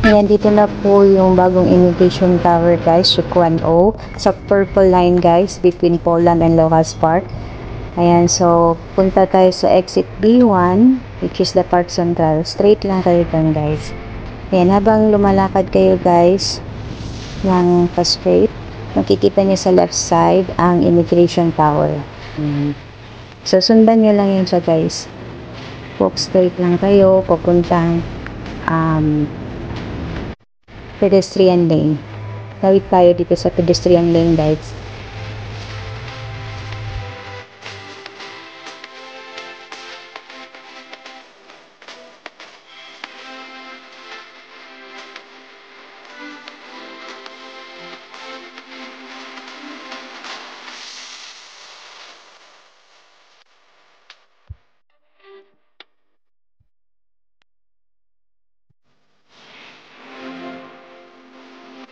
Ayan, dito na po yung bagong immigration tower guys, Shukwan O, sa purple line guys, between Poland and Locust Park. Ayan, so punta tayo sa exit B1, which is the Park Central. Straight lang kayo dyan guys. Ayan, habang lumalakad kayo guys, ng pa-straight, makikita niyo sa left side ang immigration tower. So sundan nyo lang yun siya guys. Walk straight lang kayo, papuntang pedestrian lane. Tawid tayo dito sa pedestrian lane guys.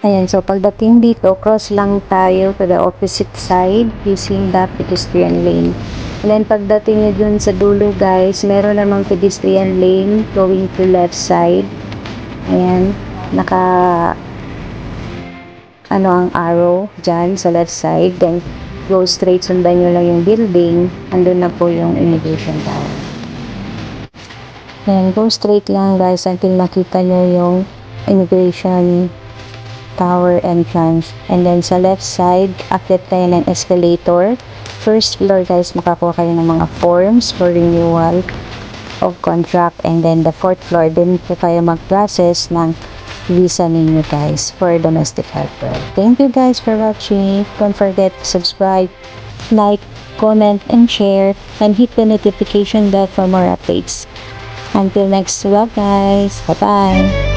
Ayan, so pagdating dito, cross lang tayo to the opposite side using the pedestrian lane. And then pagdating nyo dun sa dulo guys, meron namang pedestrian lane going to left side. Ayan, ang arrow dyan sa left side. Then go straight, sundan nyo lang yung building. Andun na po yung immigration tower. Ayan, go straight lang guys until makita nyo yung immigration tower entrance. And then sa left side, akit tayo ng escalator. First floor guys, makakuha kayo ng mga forms for renewal of contract. And then the fourth floor, din po kayo mag-process ng visa ninyo guys for domestic helper. Thank you guys for watching. Don't forget to subscribe, like, comment, and share, and hit the notification bell for more updates. Until next vlog guys, bye bye.